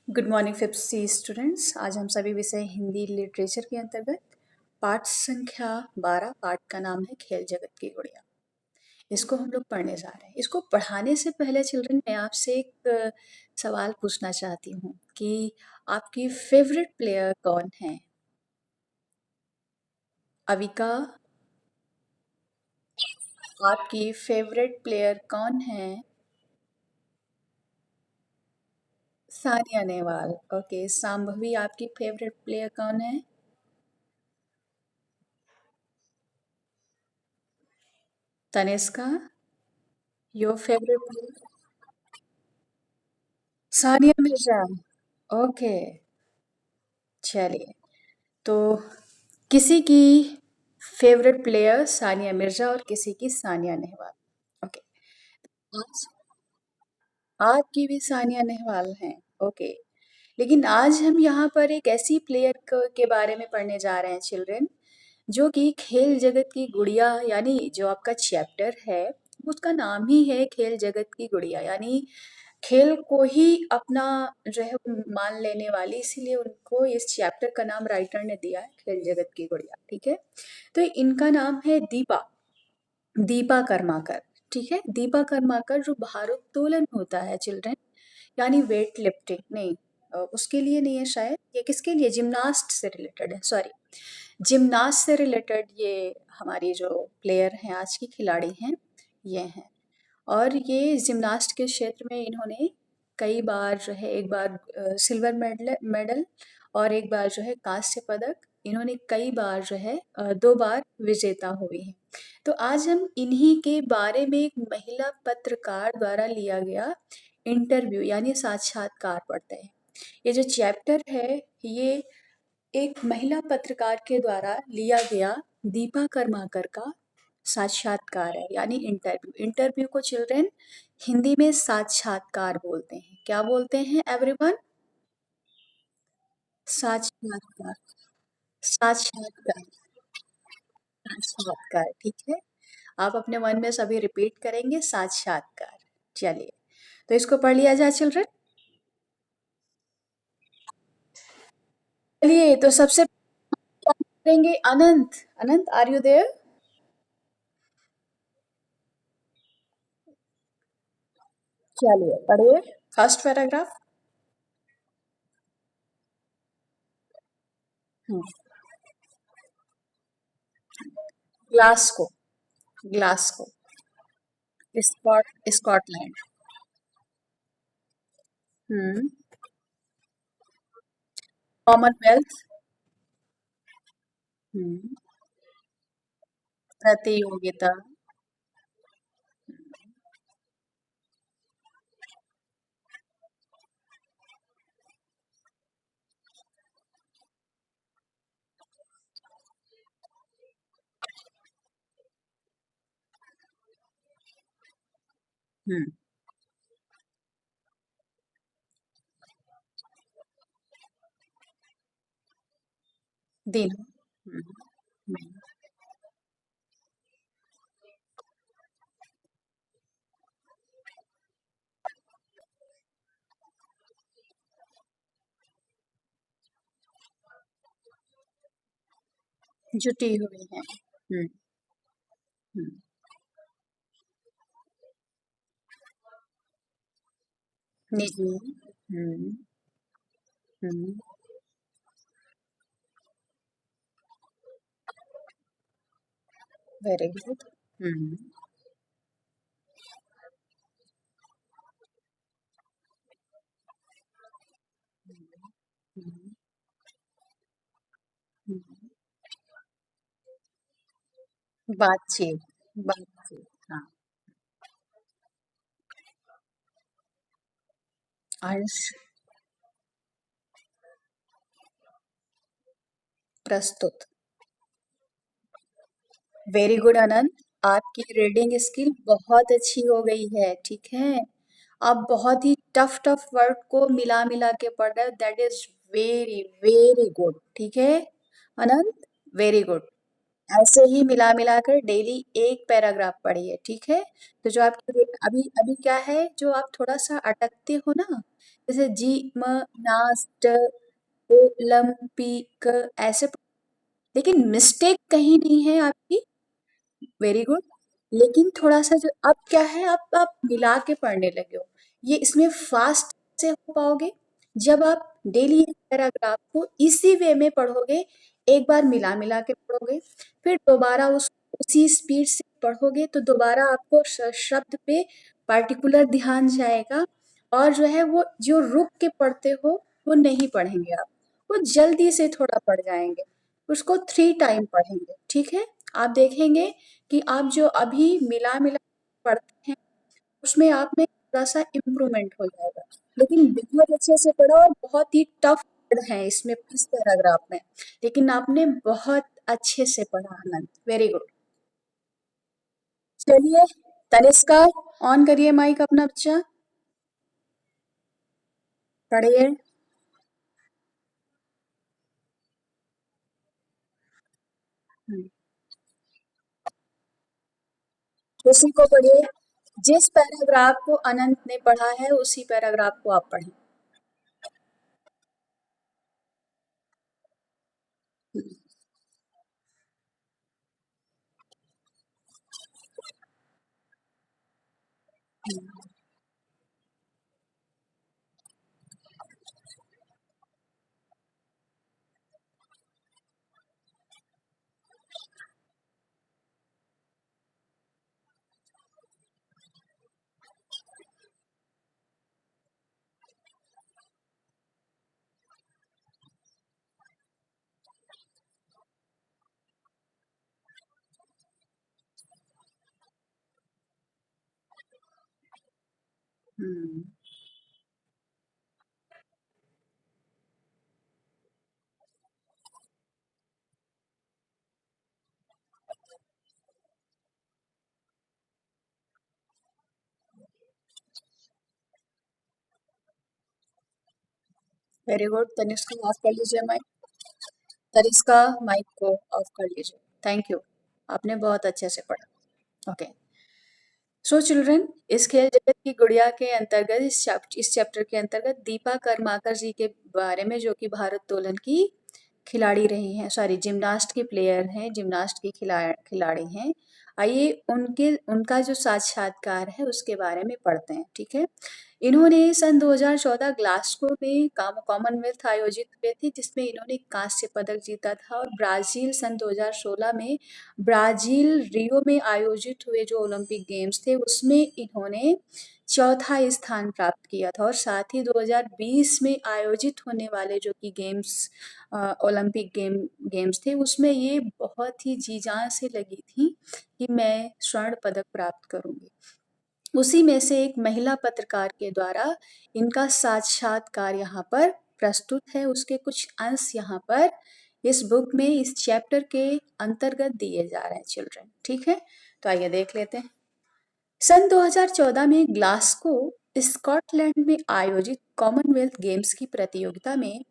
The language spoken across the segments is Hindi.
गुड मॉर्निंग फिफ्थ सी स्टूडेंट्स। आज हम सभी विषय हिंदी लिटरेचर के अंतर्गत पाठ संख्या 12 पाठ का नाम है खेल जगत की गुड़िया। इसको हम लोग पढ़ने जा रहे हैं। इसको पढ़ाने से पहले चिल्ड्रन मैं आपसे एक सवाल पूछना चाहती हूँ कि आपकी फेवरेट प्लेयर कौन है? अविका, आपकी फेवरेट प्लेयर कौन है? सानिया नेहवाल। ओके, सांभवी, आपकी फेवरेट प्लेयर कौन है? Tanishka, your favourite player? Sania Mirza. Okay, चलिए। तो किसी की फेवरेट प्लेयर सानिया मिर्जा और किसी की सानिया नेहवाल। ओके, आज आपकी भी सानिया नेहवाल हैं। ओके, लेकिन आज हम यहाँ पर एक ऐसी प्लेयर के बारे में पढ़ने जा रहे हैं चिल्ड्रन, जो कि खेल जगत की गुड़िया, यानी जो आपका चैप्टर है उसका नाम ही है खेल जगत की गुड़िया, यानी खेल को ही अपना जो है वो मान लेने वाली, इसीलिए उनको इस चैप्टर का नाम राइटर ने दिया है खेल जगत की गुड़िया। ठीक है, तो इनका नाम है दीपा, दीपा कर्माकर। ठीक है, दीपा कर्माकर जो भारोत्तोलन होता है चिल्ड्रन, यानी वेट लिफ्टिंग नहीं, उसके लिए नहीं है शायद, ये किसके लिए, जिम्नास्ट से रिलेटेड है, सॉरी, जिम्नास्ट से रिलेटेड ये हमारी जो प्लेयर हैं, आज की खिलाड़ी हैं, ये हैं। और ये जिम्नास्ट के क्षेत्र में इन्होंने कई बार जो है, एक बार सिल्वर मेडल मेडल और एक बार जो है कांस्य पदक, इन्होंने कई बार जो है 2 बार विजेता हुई हैं। तो आज हम इन्हीं के बारे में एक महिला पत्रकार द्वारा लिया गया इंटरव्यू यानी साक्षात्कार पढ़ते हैं। ये जो चैप्टर है ये एक महिला पत्रकार के द्वारा लिया गया दीपा कर्माकर का साक्षात्कार है, यानी इंटरव्यू। इंटरव्यू को चिल्ड्रन हिंदी में साक्षात्कार बोलते हैं। क्या बोलते हैं एवरीवन? साक्षात्कार। साक्षात्कार। साक्षात्कार, ठीक है। आप अपने मन में सभी रिपीट करेंगे, साक्षात्कार। चलिए, तो इसको पढ़ लिया जाए चिल्ड्रन। चलिए, तो सबसे क्या करेंगे? अनंत, अनंत, आर यू देयर? चलिए पढ़िए फर्स्ट पैराग्राफ। ग्लास को, ग्लास को, स्कॉटलैंड। हम्म। कॉमनवेल्थ। हम्म। प्रतियोगिता। हम्म। दिन। हम्म। हम्म। जुटी हुई है। हम्म। निजी। Hmm. Hmm. Very good. Hmm. Hmm. Hmm. बातचीत। बातचीत, हाँ। अंश। प्रस्तुत। वेरी गुड आनंद, आपकी रीडिंग स्किल बहुत अच्छी हो गई है। ठीक है, आप बहुत ही टफ टफ वर्ड को मिला मिला के पढ़ रहे हो, that is very very good. ठीक है आनंद, वेरी गुड। ऐसे ही मिला मिला कर डेली एक पैराग्राफ पढ़िए। ठीक है, तो जो आपकी अभी अभी क्या है, जो आप थोड़ा सा अटकते हो ना, जैसे जिमनास्ट, ओलंपिक, ऐसे। लेकिन मिस्टेक कहीं नहीं है आपकी, वेरी गुड। लेकिन थोड़ा सा जो अब क्या है, आप मिला के पढ़ने लगे हो, ये इसमें फास्ट से हो पाओगे जब आप डेली एक पैराग्राफ को इसी वे में पढ़ोगे। एक बार मिला मिला के पढ़ोगे, फिर दोबारा उस उसी स्पीड से पढ़ोगे, तो दोबारा आपको शब्द पे पार्टिकुलर ध्यान जाएगा। और जो है वो जो रुक के पढ़ते हो वो नहीं पढ़ेंगे आप, वो जल्दी से थोड़ा पढ़ जाएंगे, उसको 3 टाइम पढ़ेंगे, ठीक है। आप देखेंगे कि आप जो अभी मिला-मिला पढ़ते हैं, उसमें आप में थोड़ा-सा इम्प्रूवमेंट हो जाएगा। लेकिन बहुत अच्छे से पढ़ा और बहुत ही टफ वर्ड हैं इसमें, इस पैराग्राफ में, लेकिन आपने बहुत अच्छे से पढ़ा आनंद, वेरी गुड। चलिए, तनिष्का, ऑन करिए माइक अपना बच्चा, पढ़िए। हुँ, उसी को पढ़िए, जिस पैराग्राफ को अनंत ने पढ़ा है, उसी पैराग्राफ को आप पढ़ें। हुँ, हुँ, हुँ, वेरी गुड। तनिष्का, ऑफ कर लीजिए माइक। तनिष्का, माइक को ऑफ कर लीजिए। Thank you. आपने बहुत अच्छे से पढ़ा। ओके। सो चिल्ड्रन, इस खेल जगत की गुड़िया के अंतर्गत, इस चैप्टर के अंतर्गत दीपा कर्माकर जी के बारे में, जो कि भारोत्तोलन की खिलाड़ी रही हैं, सॉरी जिम्नास्ट की प्लेयर हैं, जिम्नास्ट की खिलाड़ी हैं। आइए उनके उनका जो साक्षात्कार है उसके बारे में पढ़ते हैं, ठीक है। इन्होंने सन 2014 ग्लासगो में कॉमनवेल्थ आयोजित हुए थे, जिसमें इन्होंने कांस्य पदक जीता था। और ब्राजील सन 2016 में, ब्राजील रियो में आयोजित हुए जो ओलंपिक गेम्स थे, उसमें इन्होंने चौथा स्थान प्राप्त किया था। और साथ ही 2020 में आयोजित होने वाले जो कि ओलंपिक गेम्स थे, उसमें ये बहुत ही जी जान से लगी थी कि मैं स्वर्ण पदक प्राप्त करूंगी। उसी में से एक महिला पत्रकार के द्वारा इनका साक्षात्कार यहाँ पर प्रस्तुत है। उसके कुछ अंश यहाँ पर इस बुक में, इस चैप्टर के अंतर्गत दिए जा रहे हैं चिल्ड्रन, ठीक है। तो आइए देख लेते हैं। सन 2014 में ग्लासगो, स्कॉटलैंड में आयोजित कॉमनवेल्थ गेम्स की प्रतियोगिता में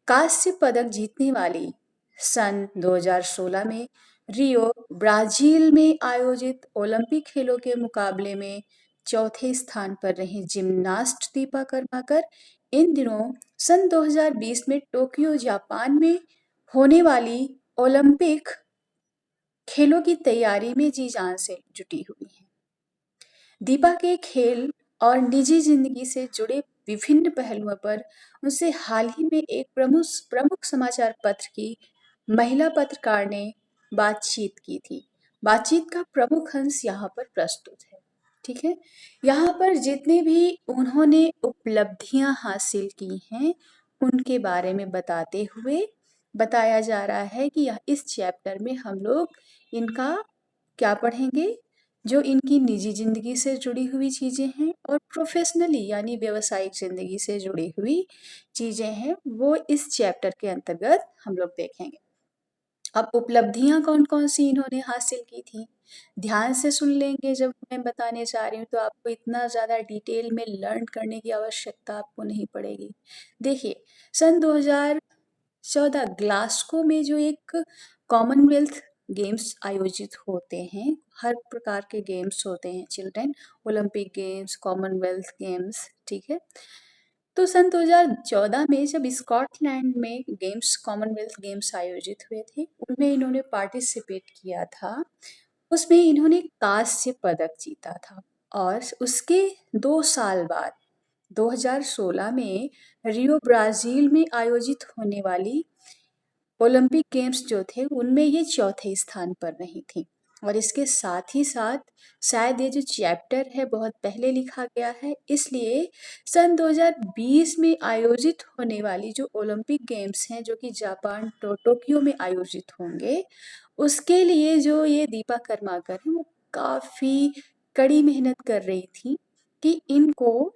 कांस्य पदक जीतने वाली, सन 2016 में रियो, ब्राजील में आयोजित ओलंपिक खेलों के मुकाबले में चौथे स्थान पर रही जिम्नास्ट दीपा कर्माकर, इन दिनों सन 2020 में टोक्यो, जापान में होने वाली ओलंपिक खेलों की तैयारी में जी जान से जुटी हुई है। दीपा के खेल और निजी जिंदगी से जुड़े विभिन्न पहलुओं पर उनसे हाल ही में एक प्रमुख प्रमुख समाचार पत्र की महिला पत्रकार ने बातचीत की थी। बातचीत का प्रमुख अंश यहाँ पर प्रस्तुत है, ठीक है। यहाँ पर जितने भी उन्होंने उपलब्धियां हासिल की हैं, उनके बारे में बताते हुए बताया जा रहा है कि इस चैप्टर में हम लोग इनका क्या पढ़ेंगे, जो इनकी निजी ज़िंदगी से जुड़ी हुई चीज़ें हैं और प्रोफ़ेशनली यानी व्यावसायिक ज़िंदगी से जुड़ी हुई चीज़ें हैं, वो इस चैप्टर के अंतर्गत हम लोग देखेंगे। अब उपलब्धियाँ कौन-कौन सी इन्होंने हासिल की थी, ध्यान से सुन लेंगे जब मैं बताने जा रही हूँ, तो आपको इतना ज़्यादा डिटेल में लर्न करने की आवश्यकता आपको नहीं पड़ेगी। देखिए, सन 2014 ग्लासगो में जो एक कॉमनवेल्थ गेम्स आयोजित होते हैं, हर प्रकार के गेम्स होते हैं children, Olympic games, Commonwealth games, ठीक है। तो सन 2014 में जब स्कॉटलैंड में गेम्स कॉमनवेल्थ गेम्स आयोजित हुए थे, उनमें इन्होंने पार्टिसिपेट किया था। उसमें इन्होंने कांस्य पदक जीता था और उसके 2 साल बाद 2016 में रियो ब्राज़ील में आयोजित होने वाली ओलंपिक गेम्स जो थे उनमें ये चौथे स्थान पर रही थी। और इसके साथ ही साथ शायद ये जो चैप्टर है बहुत पहले लिखा गया है, इसलिए सन 2020 में आयोजित होने वाली जो ओलंपिक गेम्स हैं जो कि जापान टोक्यो में आयोजित होंगे, उसके लिए जो ये दीपा कर्माकर हैं वो काफ़ी कड़ी मेहनत कर रही थी कि इनको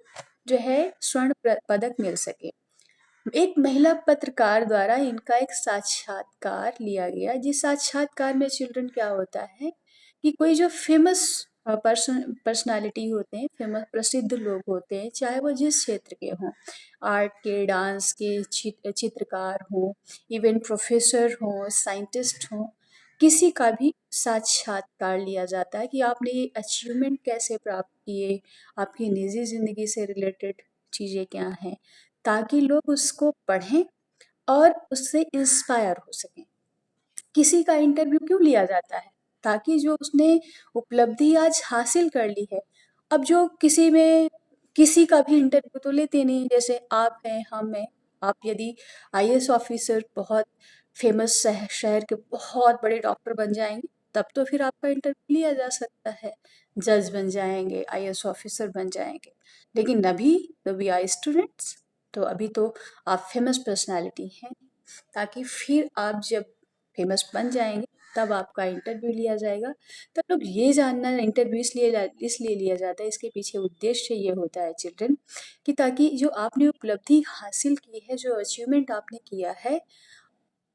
जो है स्वर्ण पदक मिल सके। एक महिला पत्रकार द्वारा इनका एक साक्षात्कार लिया गया, जिस साक्षात्कार में चिल्ड्रन क्या होता है कि कोई जो फेमस पर्सनालिटी होते हैं, फेमस प्रसिद्ध लोग होते हैं, चाहे वो जिस क्षेत्र के हों, आर्ट के, डांस के, चित्रकार हों, इवन प्रोफेसर हों, साइंटिस्ट हों, किसी का भी साक्षात्कार लिया जाता है कि आपने ये अचीवमेंट कैसे प्राप्त किए, आपकी निजी ज़िंदगी से रिलेटेड चीज़ें क्या हैं, ताकि लोग उसको पढ़ें और उससे इंस्पायर हो सकें। किसी का इंटरव्यू क्यों लिया जाता है? ताकि जो उसने उपलब्धि आज हासिल कर ली है, अब जो किसी का भी इंटरव्यू तो लेते नहीं, जैसे आप हैं, हम हैं। आप यदि आईएएस ऑफिसर बहुत फेमस शहर के बहुत बड़े डॉक्टर बन जाएँगे, तब तो फिर आपका इंटरव्यू लिया जा सकता है। जज बन जाएँगे, आईएएस ऑफिसर बन जाएँगे। लेकिन अभी तो वी आर स्टूडेंट्स, तो अभी तो आप फेमस पर्सनैलिटी हैं, ताकि फिर आप जब फेमस बन जाएँगे तब आपका इंटरव्यू लिया जाएगा। तब लोग ये जानना इंटरव्यू इसलिए लिया जाता है, इसके पीछे उद्देश्य ये होता है चिल्ड्रन कि ताकि जो आपने उपलब्धि हासिल की है, जो अचीवमेंट आपने किया है,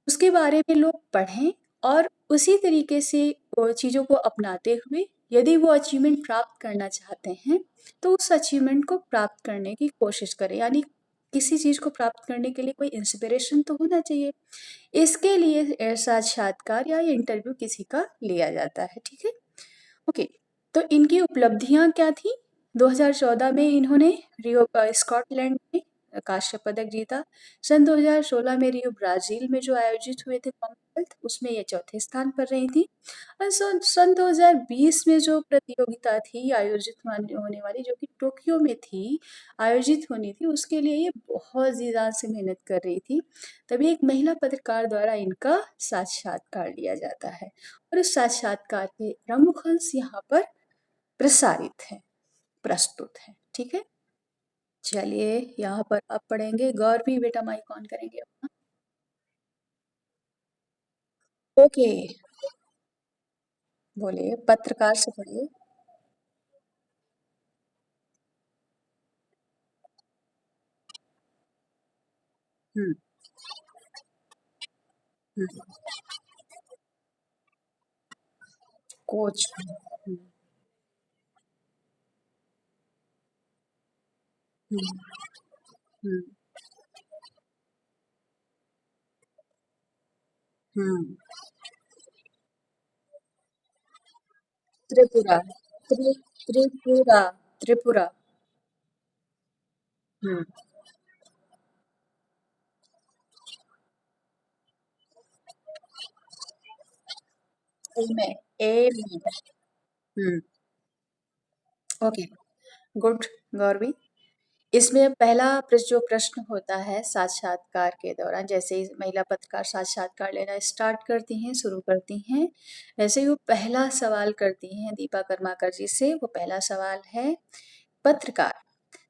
उसके बारे में लोग पढ़ें और उसी तरीके से वो चीज़ों को अपनाते हुए यदि वो अचीवमेंट प्राप्त करना चाहते हैं, तो उस अचीवमेंट को प्राप्त करने की कोशिश करें। यानी किसी चीज़ को प्राप्त करने के लिए कोई इंस्पिरेशन तो होना चाहिए। इसके लिए साक्षात्कार या इंटरव्यू किसी का लिया जाता है, ठीक है? ओके, तो इनकी उपलब्धियाँ क्या थी? 2014 में इन्होंने स्कॉटलैंड में कांस्य पदक जीता। सन 2016 में रियो ब्राज़ील में जो आयोजित हुए थे कॉमनवेल्थ, उसमें ये चौथे स्थान पर रही थी। और सन 2020 में जो प्रतियोगिता थी आयोजित होने वाली, जो कि टोक्यो में थी, आयोजित होनी थी, उसके लिए ये बहुत ज़्यादा से मेहनत कर रही थी। तभी एक महिला पत्रकार द्वारा इनका साक्षात्कार लिया जाता है और उस साक्षात्कार के प्रमुख अंश यहाँ पर प्रसारित हैं, प्रस्तुत हैं, ठीक है? चलिए यहाँ पर अब पढ़ेंगे। गौरवी बेटा माइक ऑन करेंगे अपना। ओके, बोलिए, पत्रकार से पढ़िए। हुँ, हुँ, कोच। हुँ, हुँ, हुँ, हुँ। त्रिपुरा, त्रिपुरा, त्रिपुरा। हुँ, ए में, ए में। हुँ, ओके, गुड गौरवी। इसमें पहला जो प्रश्न होता है साक्षात्कार के दौरान, जैसे ही महिला पत्रकार साक्षात्कार लेना स्टार्ट करती हैं, शुरू करती हैं, वैसे ही वो पहला सवाल करती हैं दीपा कर्माकर जी से। वो पहला सवाल है, पत्रकार,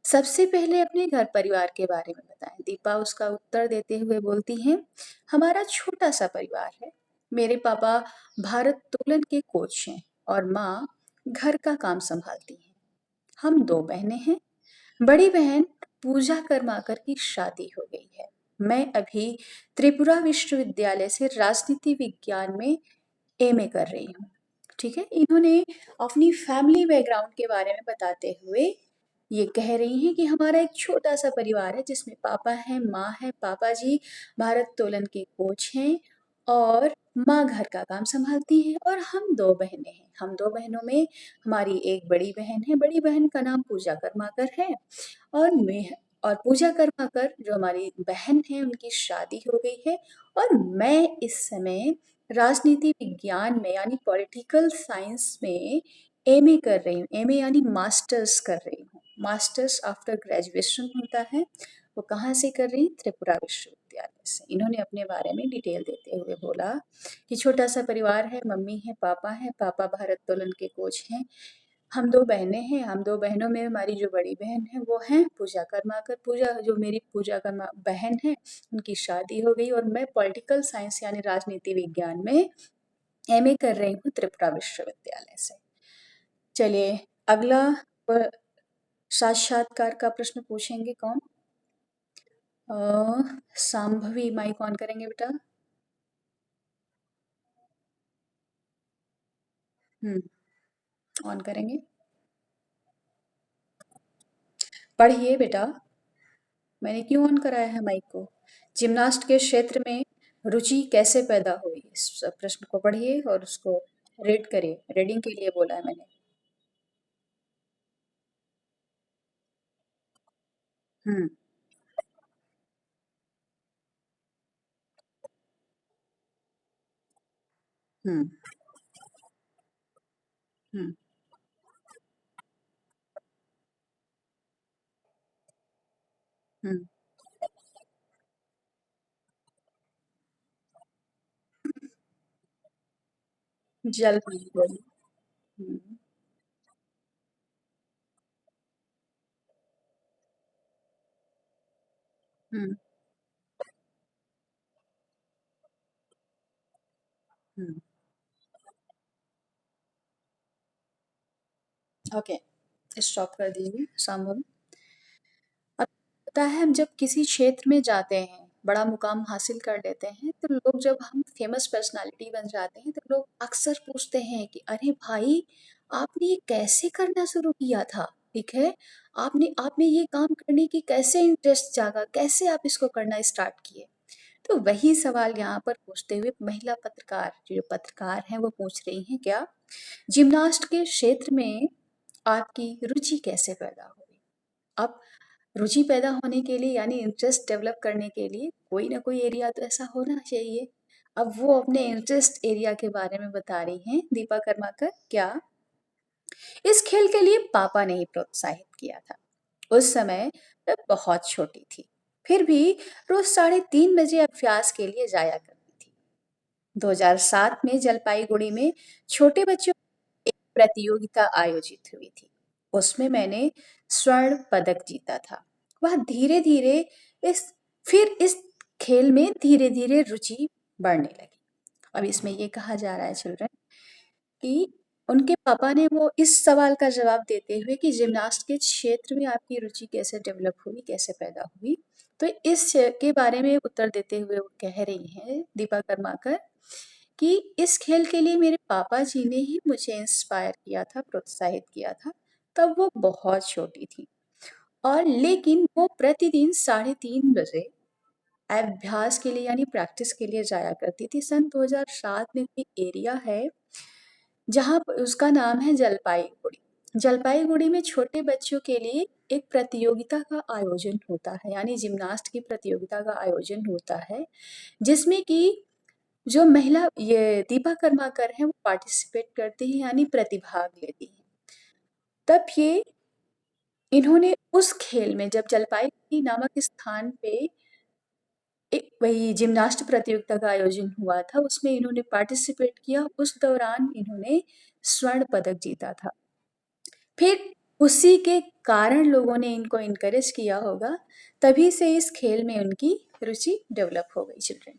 सबसे पहले अपने घर परिवार के बारे में बताएं। दीपा उसका उत्तर देते हुए बोलती हैं, हमारा छोटा सा परिवार है। मेरे पापा भारोत्तोलन के कोच हैं और माँ घर का काम संभालती हैं। हम दो बहनें हैं। बड़ी बहन पूजा कर्माकर की शादी हो गई है। मैं अभी त्रिपुरा विश्वविद्यालय से राजनीति विज्ञान में एमए कर रही हूँ। ठीक है, इन्होंने अपनी फैमिली बैकग्राउंड के बारे में बताते हुए ये कह रही हैं कि हमारा एक छोटा सा परिवार है जिसमें पापा हैं, माँ है, पापा जी भारत्तोलन के कोच हैं और माँ घर का काम संभालती हैं और हम दो बहनें हैं। हम दो बहनों में हमारी एक बड़ी बहन है, बड़ी बहन का नाम पूजा कर्माकर है और और पूजा कर्माकर जो हमारी बहन है उनकी शादी हो गई है और मैं इस समय राजनीति विज्ञान में यानी पॉलिटिकल साइंस में एमए कर रही हूँ। एमए यानी मास्टर्स कर रही हूँ। मास्टर्स आफ्टर ग्रेजुएशन होता है। वो कहाँ से कर रही? त्रिपुरा विश्वविद्यालय से। इन्होंने अपने बारे में डिटेल देते हुए बोला कि छोटा सा परिवार है, मम्मी है, पापा भारोत्तोलन के कोच हैं, हम 2 बहनें हैं, हम 2 बहनों में हमारी जो बड़ी बहन है वो हैं पूजा कर्माकर। पूजा जो मेरी पूजा कर्मा बहन है उनकी शादी हो गई और मैं पॉलिटिकल साइंस यानी राजनीति विज्ञान में एमए कर रही हूँ त्रिपुरा विश्वविद्यालय से। चलिए अगला साक्षात्कार का प्रश्न पूछेंगे कौन? सांभवी माइक ऑन करेंगे बेटा। ऑन करेंगे। पढ़िए बेटा। मैंने क्यों ऑन कराया है माइक को? जिम्नास्ट के क्षेत्र में रुचि कैसे पैदा हुई? इस प्रश्न को पढ़िए और उसको रीड करिए। रीडिंग के लिए बोला है मैंने। हम्म हम्म हम्म हम्म जल बोली। हम्म हम्म हम्म ओके, स्टॉप कर दीजिए संभव। अब होता है हम जब किसी क्षेत्र में जाते हैं, बड़ा मुकाम हासिल कर लेते हैं, तो लोग जब हम फेमस पर्सनालिटी बन जाते हैं तो लोग अक्सर पूछते हैं कि अरे भाई आपने ये कैसे करना शुरू किया था? ठीक है, आपने आपने ये काम करने की कैसे इंटरेस्ट जागा, कैसे आप इसको करना स्टार्ट किए? तो वही सवाल यहाँ पर पूछते हुए महिला पत्रकार, जो पत्रकार हैं वो पूछ रही हैं क्या, जिम्नास्ट के क्षेत्र में आपकी रुचि कैसे पैदा हुई? अब रुचि पैदा होने के लिए यानी इंटरेस्ट डेवलप करने के लिए कोई ना कोई एरिया तो ऐसा होना चाहिए। अब वो अपने इंटरेस्ट एरिया के बारे में बता रही हैं दीपा कर्माकर। क्या इस खेल के लिए पापा ने ही प्रोत्साहित किया था? उस समय मैं बहुत छोटी थी, फिर भी रोज 3:30 बजे अभ्यास के लिए जाया करती थी। 2007 में जलपाईगुड़ी में छोटे बच्चों की एक प्रतियोगिता आयोजित हुई थी। उसमें मैंने स्वर्ण पदक जीता था। वह धीरे धीरे इस फिर इस खेल में धीरे धीरे रुचि बढ़ने लगी। अब इसमें ये कहा जा रहा है चिल्ड्रन कि उनके पापा ने वो इस सवाल का जवाब देते हुए कि जिम्नास्ट के क्षेत्र में आपकी रुचि कैसे डेवलप हुई, कैसे पैदा हुई, तो इस के बारे में उत्तर देते हुए वो कह रही हैं दीपा कर्माकर कि इस खेल के लिए मेरे पापा जी ने ही मुझे इंस्पायर किया था, प्रोत्साहित किया था। तब वो बहुत छोटी थी और लेकिन वो प्रतिदिन 3:30 बजे अभ्यास के लिए यानी प्रैक्टिस के लिए जाया करती थी। सन 2007 में कोई एरिया है जहाँ उसका नाम है जलपाईगुड़ी। जलपाईगुड़ी में छोटे बच्चों के लिए एक प्रतियोगिता का आयोजन होता है, यानी जिम्नास्ट की प्रतियोगिता का आयोजन होता है, जिसमें कि जो महिला ये दीपा कर्माकर हैं वो पार्टिसिपेट करती हैं यानी प्रतिभाग लेती हैं। तब ये इन्होंने उस खेल में जब जलपाईगुड़ी नामक स्थान पे एक वही जिम्नास्ट प्रतियोगिता का आयोजन हुआ था, उसमें इन्होंने पार्टिसिपेट किया। उस दौरान इन्होंने स्वर्ण पदक जीता था। फिर उसी के कारण लोगों ने इनको इनकरेज किया होगा, तभी से इस खेल में उनकी रुचि डेवलप हो गई चिल्ड्रन।